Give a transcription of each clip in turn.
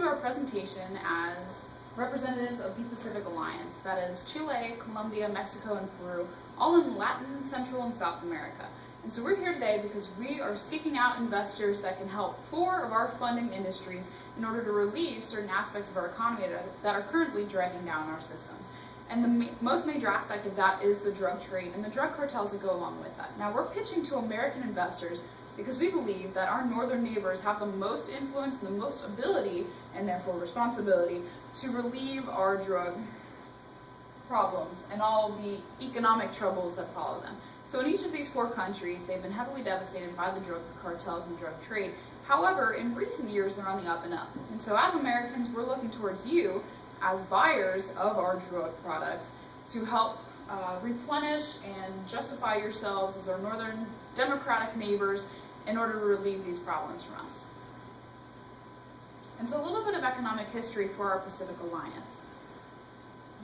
to our presentation as representatives of the Pacific Alliance, that is Chile, Colombia, Mexico, and Peru, all in Latin, Central, and South America. And so we're here today because we are seeking out investors that can help 4 of our funding industries in order to relieve certain aspects of our economy that are currently dragging down our systems. And the most major aspect of that is the drug trade and the drug cartels that go along with that. Now we're pitching to American investors because we believe that our northern neighbors have the most influence and the most ability, and therefore responsibility, to relieve our drug problems and all the economic troubles that follow them. So in each of these 4 countries, they've been heavily devastated by the drug cartels and drug trade. However, in recent years, they're on the up and up. And so as Americans, we're looking towards you as buyers of our drug products to help replenish and justify yourselves as our northern democratic neighbors in order to relieve these problems from us. And so a little bit of economic history for our Pacific Alliance.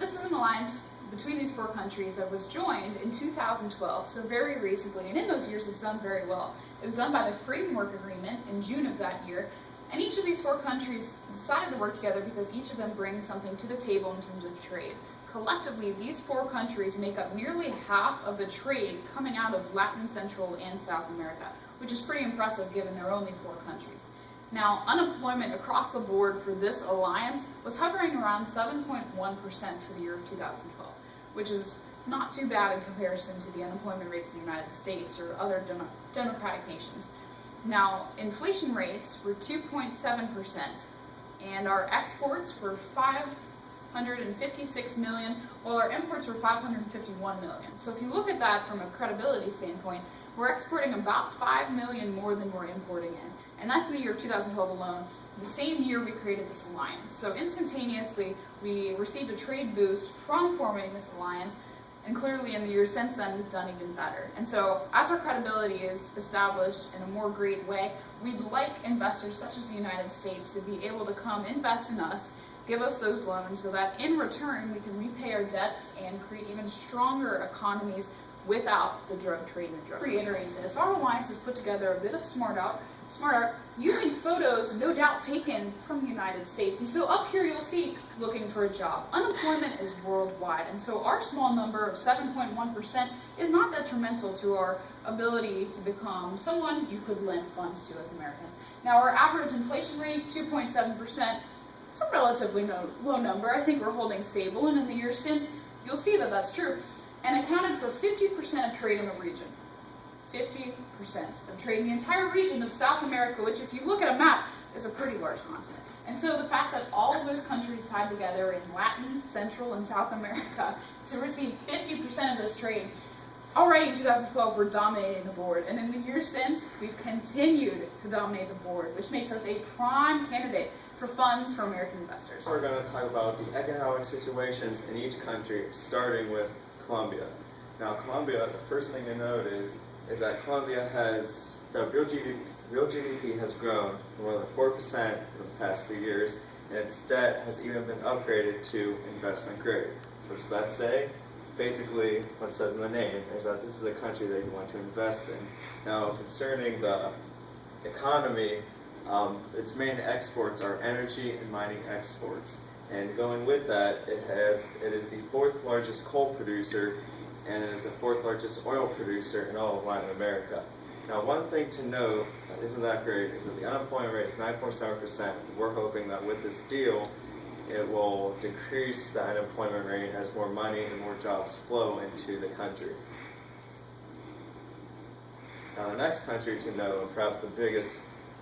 This is an alliance between these 4 countries that was joined in 2012, so very recently, and in those years it's done very well. It was done by the Framework Agreement in June of that year, and each of these 4 countries decided to work together because each of them brings something to the table in terms of trade. Collectively, these 4 countries make up nearly half of the trade coming out of Latin, Central, and South America, which is pretty impressive given there are only 4 countries. Now, unemployment across the board for this alliance was hovering around 7.1% for the year of 2012, which is not too bad in comparison to the unemployment rates in the United States or other democratic nations. Now, inflation rates were 2.7%, and our exports were 556 million, while our imports were 551 million. So if you look at that from a credibility standpoint, we're exporting about 5 million more than we're importing in. And that's in the year of 2012 alone, the same year we created this alliance. So instantaneously, we received a trade boost from forming this alliance, and clearly in the years since then, we've done even better. And so as our credibility is established in a more great way, we'd like investors such as the United States to be able to come invest in us, give us those loans, so that in return, we can repay our debts and create even stronger economies without the drug trade and the drug. To reiterate this, our alliance has put together a bit of smart art using photos no doubt taken from the United States. And so up here you'll see looking for a job. Unemployment is worldwide, and so our small number of 7.1% is not detrimental to our ability to become someone you could lend funds to as Americans. Now our average inflation rate, 2.7%, it's a relatively low number. I think we're holding stable, and in the years since, you'll see that that's true, and accounted for 50% of trade in the region. 50% of trade in the entire region of South America, which if you look at a map, is a pretty large continent. And so the fact that all of those countries tied together in Latin, Central, and South America to receive 50% of this trade, already in 2012 we're dominating the board, and in the years since we've continued to dominate the board, which makes us a prime candidate for funds for American investors. We're going to talk about the economic situations in each country, starting with Colombia. Now Colombia, the first thing to note is that Colombia has, the real GDP has grown more than 4% in the past 3 years, and its debt has even been upgraded to investment grade. What does that say? Basically, what it says in the name is that this is a country that you want to invest in. Now, concerning the economy, its main exports are energy and mining exports. And going with that, it is the 4th largest coal producer, and it is the 4th largest oil producer in all of Latin America. Now, one thing to note that isn't that great is that the unemployment rate is 9.7%. We're hoping that with this deal, it will decrease the unemployment rate as more money and more jobs flow into the country. Now, the next country to know, and perhaps the biggest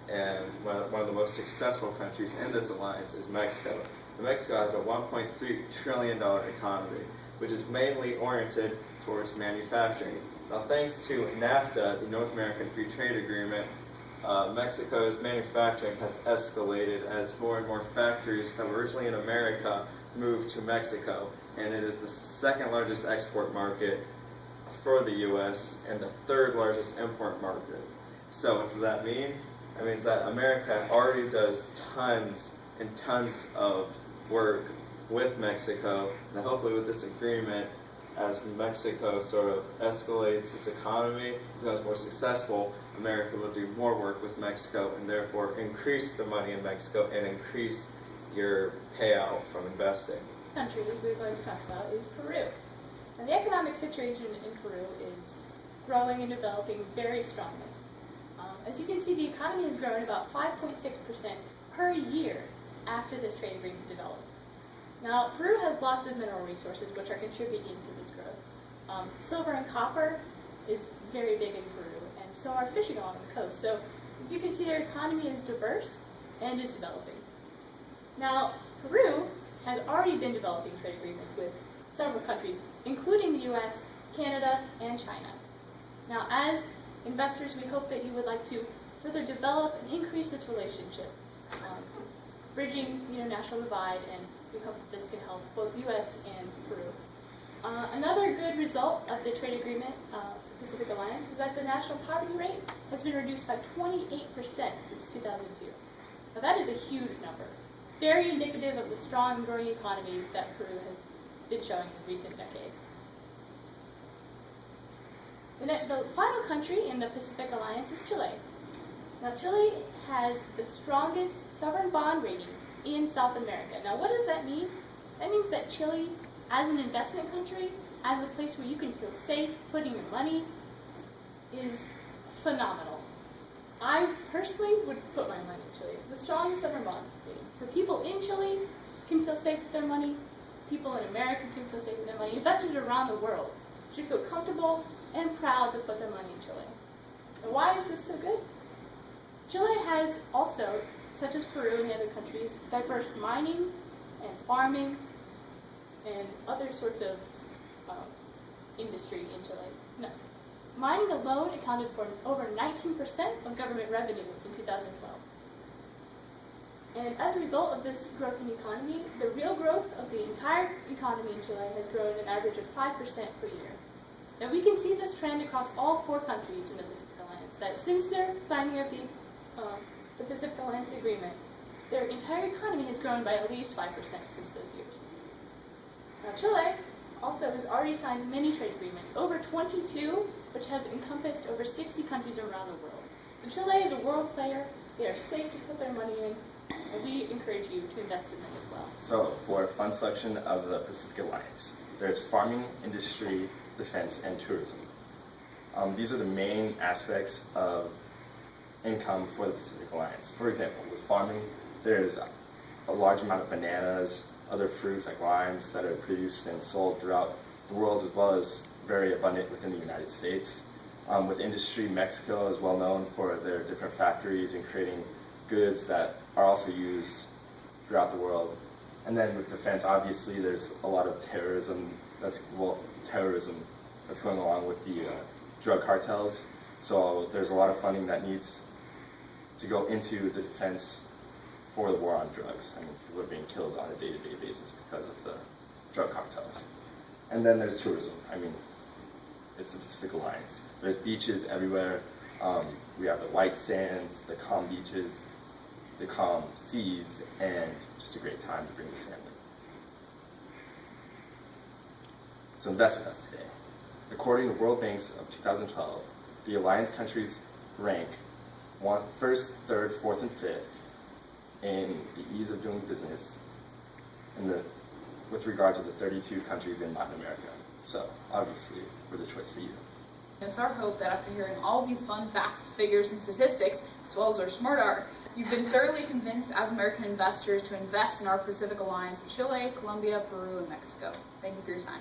and one of the most successful countries in this alliance, is Mexico. Mexico has a $1.3 trillion economy, which is mainly oriented towards manufacturing. Now, thanks to NAFTA, the North American Free Trade Agreement, Mexico's manufacturing has escalated as more and more factories that were originally in America moved to Mexico, and it is the 2nd largest export market for the U.S. and the 3rd largest import market. So what does that mean? That means that America already does tons and tons of work with Mexico, and hopefully with this agreement, as Mexico sort of escalates its economy, becomes more successful, America will do more work with Mexico and therefore increase the money in Mexico and increase your payout from investing. Country we're going to talk about is Peru. And the economic situation in Peru is growing and developing very strongly. As you can see, the economy has grown about 5.6% per year after this trade agreement developed. Now, Peru has lots of mineral resources which are contributing to this growth. Silver and copper is very big in Peru, and so are fishing along the coast. So, as you can see, their economy is diverse and is developing. Now, Peru has already been developing trade agreements with several countries, including the US, Canada, and China. Now, as investors, we hope that you would like to further develop and increase this relationship, bridging national divide, and we hope that this can help both US and Peru. Another good result of the trade agreement, the Pacific Alliance, is that the national poverty rate has been reduced by 28% since 2002. Now that is a huge number, very indicative of the strong and growing economy that Peru has been showing in recent decades. The final country in the Pacific Alliance is Chile. Now Chile has the strongest sovereign bond rating in South America. Now what does that mean? That means that Chile, as an investment country, as a place where you can feel safe putting your money, is phenomenal. I personally would put my money in Chile, the strongest sovereign bond rating. So people in Chile can feel safe with their money, people in America can feel safe with their money, investors around the world should feel comfortable and proud to put their money in Chile. And why is this so good? Chile has also, such as Peru and the other countries, diverse mining and farming and other sorts of industry in Chile. No. Mining alone accounted for over 19% of government revenue in 2012. And as a result of this growth in the economy, the real growth of the entire economy in Chile has grown an average of 5% per year. Now we can see this trend across all 4 countries in the Pacific Alliance, that since their signing of the Pacific Alliance Agreement, their entire economy has grown by at least 5% since those years. Now Chile also has already signed many trade agreements, over 22, which has encompassed over 60 countries around the world. So Chile is a world player, they are safe to put their money in, and we encourage you to invest in them as well. So for fund selection of the Pacific Alliance, there's farming, industry, defense, and tourism. These are the main aspects of income for the Pacific Alliance. For example, with farming, there's a large amount of bananas, other fruits like limes that are produced and sold throughout the world, as well as very abundant within the United States. With industry, Mexico is well known for their different factories and creating goods that are also used throughout the world. And then with defense, obviously, there's a lot of terrorism that's going along with the drug cartels. So there's a lot of funding that needs to go into the defense for the war on drugs. I mean, people are being killed on a day-to-day basis because of the drug cartels. And then there's tourism. I mean, it's the Pacific Alliance. There's beaches everywhere. We have the white sands, the calm beaches, the calm seas, and just a great time to bring your family. So invest with us today. According to World Bank's of 2012, the Alliance countries rank 1st, 3rd, 4th, and 5th in the ease of doing business with regard to the 32 countries in Latin America. So, obviously, we're the choice for you. It's our hope that after hearing all of these fun facts, figures, and statistics, as well as our smart art, you've been thoroughly convinced as American investors to invest in our Pacific Alliance of Chile, Colombia, Peru, and Mexico. Thank you for your time.